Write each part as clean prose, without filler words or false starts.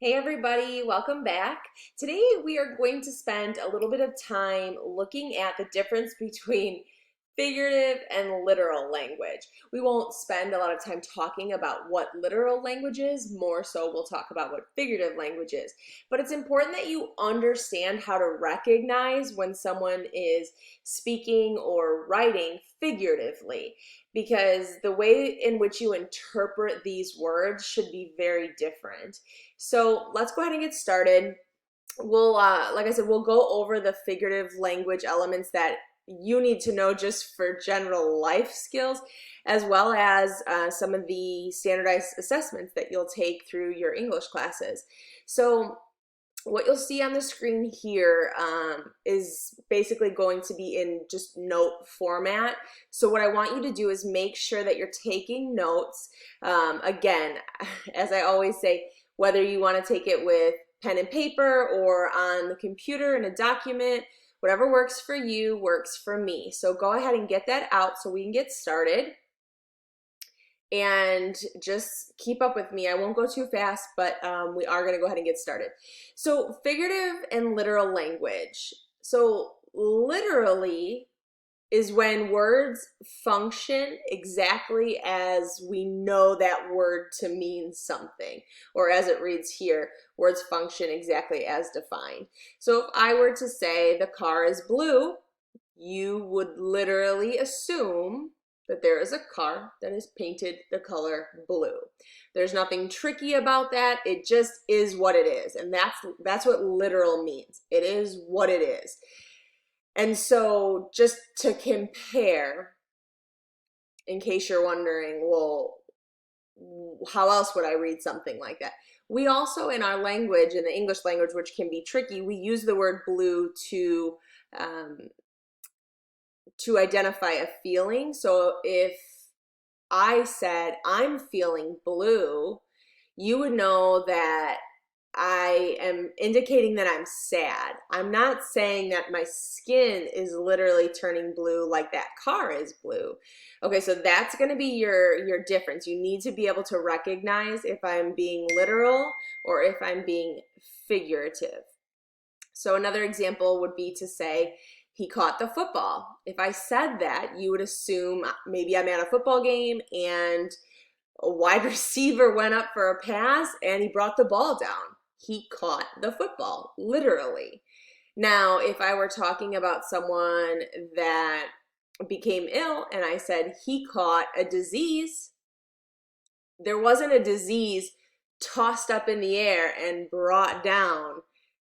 Hey everybody, welcome back. Today we are going to spend a little bit of time looking at the difference between figurative and literal language. We won't spend a lot of time talking about what literal language is, more so we'll talk about what figurative language is. But it's important that you understand how to recognize when someone is speaking or writing figuratively, because the way in which you interpret these words should be very different. So let's go ahead and get started. We'll, like I said, we'll go over the figurative language elements that you need to know just for general life skills, as well as some of the standardized assessments that you'll take through your English classes. So what you'll see on the screen here is basically going to be in just note format. So what I want you to do is make sure that you're taking notes. Again, as I always say, whether you want to take it with pen and paper or on the computer in a document, whatever works for you works for me. So go ahead and get that out so we can get started. And just keep up with me. I won't go too fast, but we are going to go ahead and get started. So figurative and literal language. So literally is when words function exactly as we know that word to mean something, or as it reads here, words function exactly as defined. So if I were to say the car is blue, you would literally assume that there is a car that is painted the color blue. There's nothing tricky about that. It just is what it is. And that's what literal means. It is what it is. And so just to compare, in case you're wondering, well, how else would I read something like that? We also, in our language, in the English language, which can be tricky, we use the word blue to identify a feeling. So if I said, I'm feeling blue, you would know that I am indicating that I'm sad. I'm not saying that my skin is literally turning blue like that car is blue. Okay, so that's going to be your difference. You need to be able to recognize if I'm being literal or if I'm being figurative. So another example would be to say, he caught the football. If I said that, you would assume maybe I'm at a football game and a wide receiver went up for a pass and he brought the ball down. He caught the football, literally. Now, if I were talking about someone that became ill and I said he caught a disease, there wasn't a disease tossed up in the air and brought down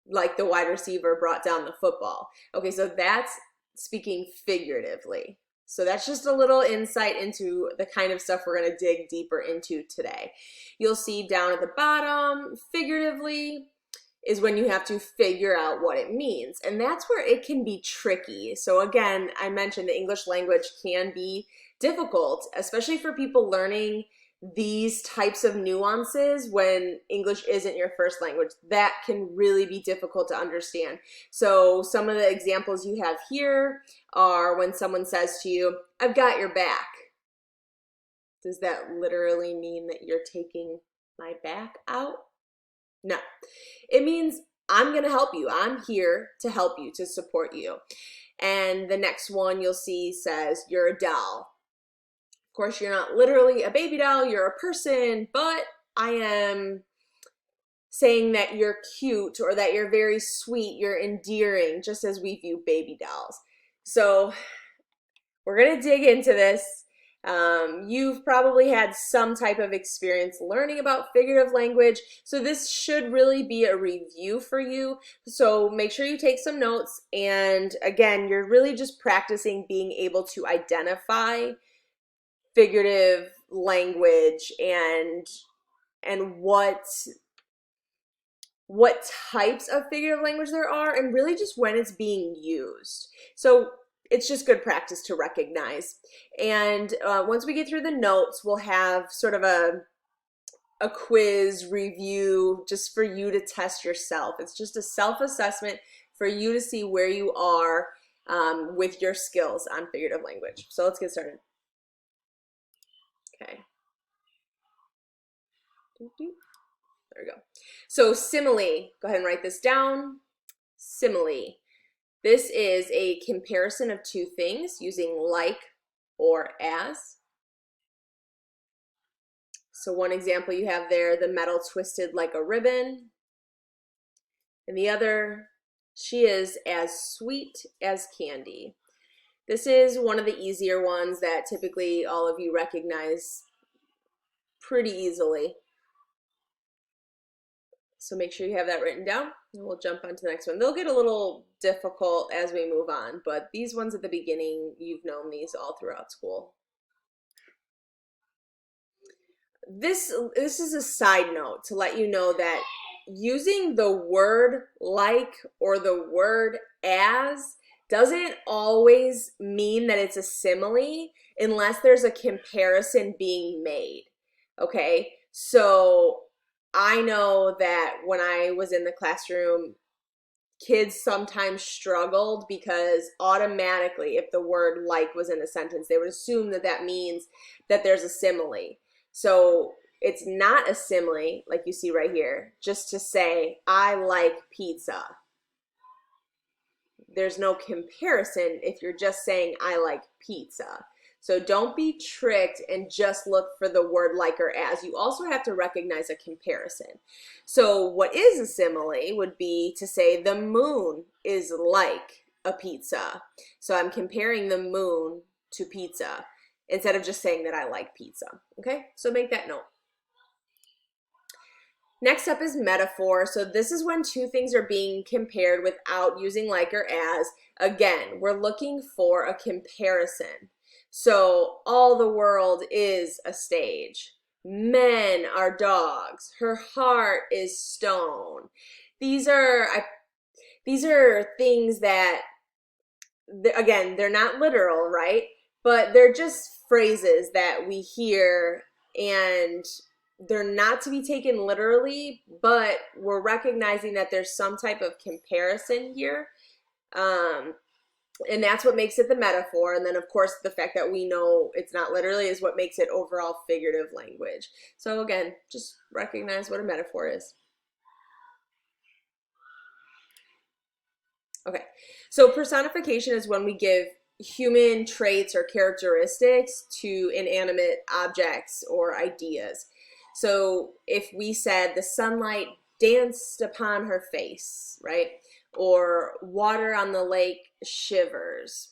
like the wide receiver brought down the football. Okay, so that's speaking figuratively. So that's just a little insight into the kind of stuff we're going to dig deeper into today. You'll see down at the bottom, figuratively is when you have to figure out what it means. And that's where it can be tricky. So again, I mentioned the English language can be difficult, especially for people learning these types of nuances when English isn't your first language. That can really be difficult to understand. So some of the examples you have here are when someone says to you, I've got your back. Does that literally mean that you're taking my back out? No. It means I'm going to help you. I'm here to help you, to support you. And the next one you'll see says, you're a doll. Of course, you're not literally a baby doll, you're a person, but I am saying that you're cute or that you're very sweet, you're endearing, just as we view baby dolls. So we're going to dig into this. You've probably had some type of experience learning about figurative language, so this should really be a review for you. So make sure you take some notes, and again, you're really just practicing being able to identify figurative language and what types of figurative language there are, and really just when it's being used. So it's just good practice to recognize. And once we get through the notes, we'll have sort of a quiz review just for you to test yourself. It's just a self-assessment for you to see where you are with your skills on figurative language. So let's get started. Okay. There we go. So simile, go ahead and write this down. Simile. This is a comparison of two things using like or as. So one example you have there, the metal twisted like a ribbon. And the other, she is as sweet as candy. This is one of the easier ones that typically all of you recognize pretty easily. So make sure you have that written down, and we'll jump on to the next one. They'll get a little difficult as we move on, but these ones at the beginning, you've known these all throughout school. This is a side note to let you know that using the word like or the word as doesn't always mean that it's a simile unless there's a comparison being made, okay? So I know that when I was in the classroom, kids sometimes struggled because automatically if the word like was in a sentence, they would assume that that means that there's a simile. So it's not a simile like you see right here, just to say, I like pizza. There's no comparison if you're just saying, I like pizza. So don't be tricked and just look for the word like or as. You also have to recognize a comparison. So what is a simile would be to say the moon is like a pizza. So I'm comparing the moon to pizza instead of just saying that I like pizza. Okay, so make that note. Next up is metaphor. So this is when two things are being compared without using like or as. Again, we're looking for a comparison. So all the world is a stage. Men are dogs. Her heart is stone. These are things that, again, they're not literal, right? But they're just phrases that we hear, and they're not to be taken literally, but we're recognizing that there's some type of comparison here. And that's what makes it the metaphor. And then, of course, the fact that we know it's not literally is what makes it overall figurative language. So again, just recognize what a metaphor is. Okay, so personification is when we give human traits or characteristics to inanimate objects or ideas. So if we said the sunlight danced upon her face, right? Or water on the lake shivers.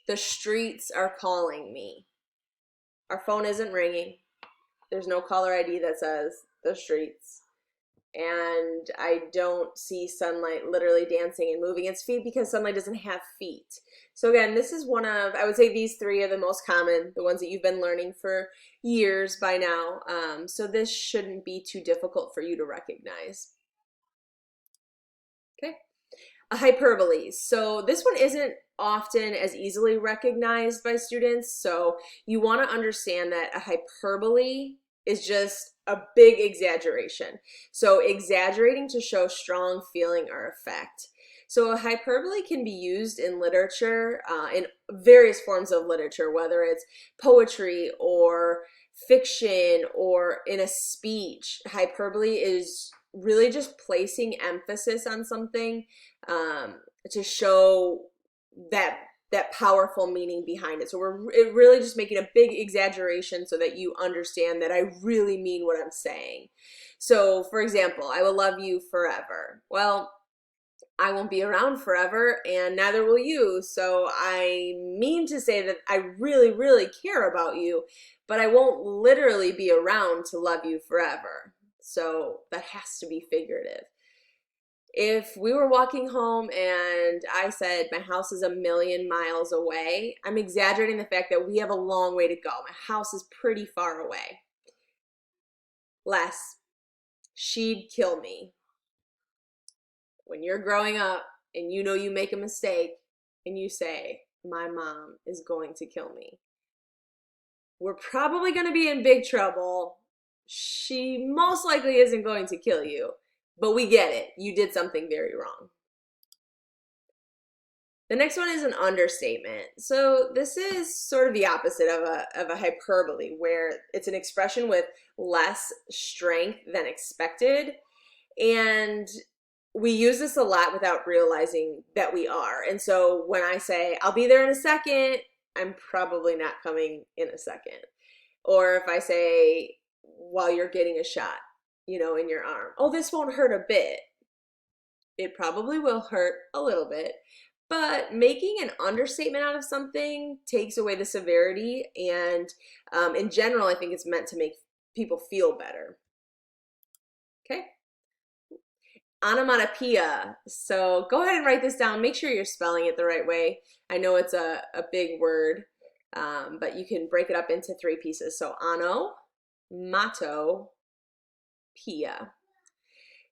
The streets are calling me. Our phone isn't ringing. There's no caller ID that says the streets. And I don't see sunlight literally dancing and moving its feet because sunlight doesn't have feet. So again, this is one of, I would say these three are the most common, the ones that you've been learning for years by now. So this shouldn't be too difficult for you to recognize. Okay. A hyperbole. So this one isn't often as easily recognized by students. So you want to understand that a hyperbole is just a big exaggeration. So exaggerating to show strong feeling or effect. So a hyperbole can be used in literature, in various forms of literature, whether it's poetry or fiction or in a speech. Hyperbole is really just placing emphasis on something to show that powerful meaning behind it. So we're really just making a big exaggeration so that you understand that I really mean what I'm saying. So for example, I will love you forever. Well, I won't be around forever and neither will you. So I mean to say that I really, really care about you, but I won't literally be around to love you forever. So that has to be figurative. If we were walking home and I said my house is 1,000,000 miles away, I'm exaggerating the fact that we have a long way to go. My house is pretty far away. Less, she'd kill me. When you're growing up and you know you make a mistake and you say, my mom is going to kill me, we're probably going to be in big trouble. She most likely isn't going to kill you. But we get it. You did something very wrong. The next one is an understatement. So this is sort of the opposite of a hyperbole, where it's an expression with less strength than expected. And we use this a lot without realizing that we are. And so when I say, I'll be there in a second, I'm probably not coming in a second. Or if I say, while you're getting a shot, you know, in your arm, oh, this won't hurt a bit. It probably will hurt a little bit. But making an understatement out of something takes away the severity. And in general, I think it's meant to make people feel better. Okay. Onomatopoeia. So go ahead and write this down. Make sure you're spelling it the right way. I know it's a big word, but you can break it up into 3 pieces. So onomatopoeia.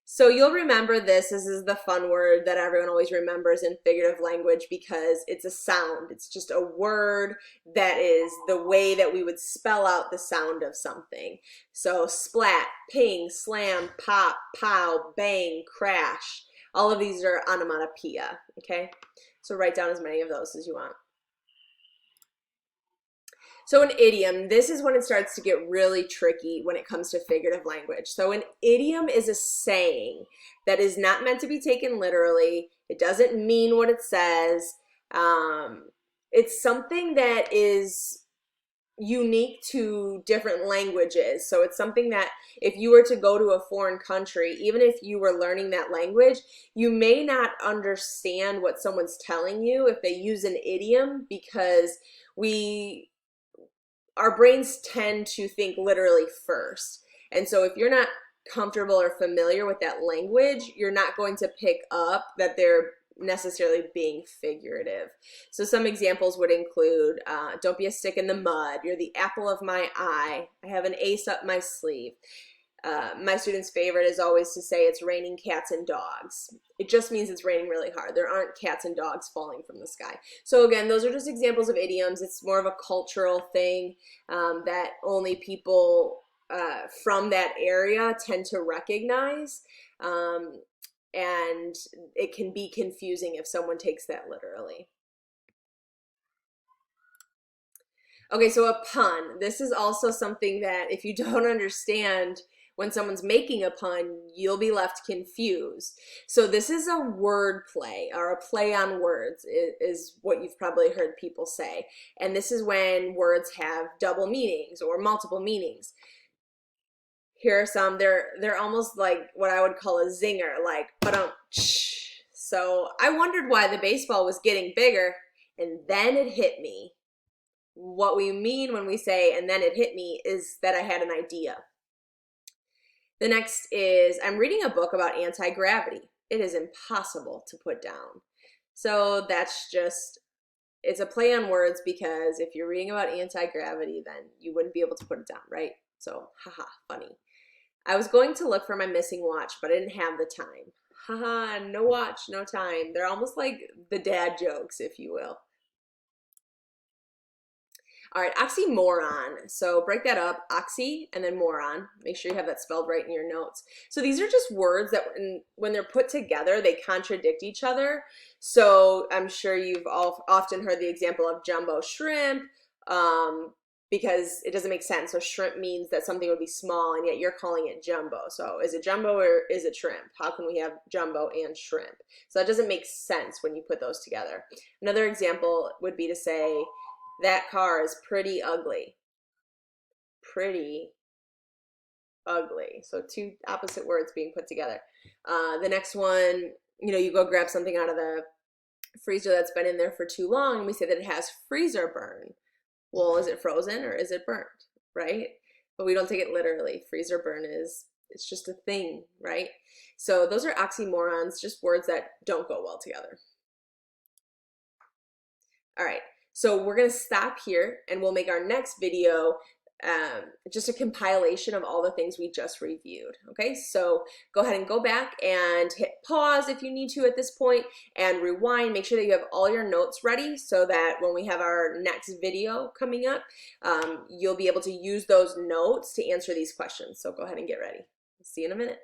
So you'll remember this. This is the fun word that everyone always remembers in figurative language because it's a sound. It's just a word that is the way that we would spell out the sound of something. So splat, ping, slam, pop, pow, bang, crash. All of these are onomatopoeia, okay? So write down as many of those as you want. So an idiom, this is when it starts to get really tricky when it comes to figurative language. So an idiom is a saying that is not meant to be taken literally. It doesn't mean what it says. It's something that is unique to different languages. So it's something that if you were to go to a foreign country, even if you were learning that language, you may not understand what someone's telling you if they use an idiom, because our brains tend to think literally first. And so if you're not comfortable or familiar with that language, you're not going to pick up that they're necessarily being figurative. So some examples would include, don't be a stick in the mud, you're the apple of my eye, I have an ace up my sleeve. My students' favorite is always to say it's raining cats and dogs. It just means it's raining really hard. There aren't cats and dogs falling from the sky. So again, those are just examples of idioms. It's more of a cultural thing that only people from that area tend to recognize. And it can be confusing if someone takes that literally. Okay, so a pun. This is also something that if you don't understand when someone's making a pun, you'll be left confused. So this is a word play, or a play on words is what you've probably heard people say. And this is when words have double meanings or multiple meanings. Here are some. They're almost like what I would call a zinger, like ba-dum-tsh. So I wondered why the baseball was getting bigger, and then it hit me. What we mean when we say, and then it hit me, is that I had an idea. The next is, I'm reading a book about anti-gravity. It is impossible to put down. So that's just, it's a play on words, because if you're reading about anti-gravity, then you wouldn't be able to put it down, right? So, haha, funny. I was going to look for my missing watch, but I didn't have the time. Haha, no watch, no time. They're almost like the dad jokes, if you will. All right, oxymoron. So break that up, oxy and then moron. Make sure you have that spelled right in your notes. So these are just words that when they're put together, they contradict each other. So I'm sure you've all often heard the example of jumbo shrimp, because it doesn't make sense. So shrimp means that something would be small, and yet you're calling it jumbo. So is it jumbo or is it shrimp? How can we have jumbo and shrimp? So that doesn't make sense when you put those together. Another example would be to say, that car is pretty ugly. Pretty ugly. So 2 opposite words being put together. The next one, you go grab something out of the freezer that's been in there for too long, and we say that it has freezer burn. Well, is it frozen or is it burnt, right? But we don't take it literally. Freezer burn it's just a thing, right? So those are oxymorons, just words that don't go well together. All right. So we're going to stop here, and we'll make our next video just a compilation of all the things we just reviewed. Okay, so go ahead and go back and hit pause if you need to at this point, and rewind. Make sure that you have all your notes ready so that when we have our next video coming up, you'll be able to use those notes to answer these questions. So go ahead and get ready. See you in a minute.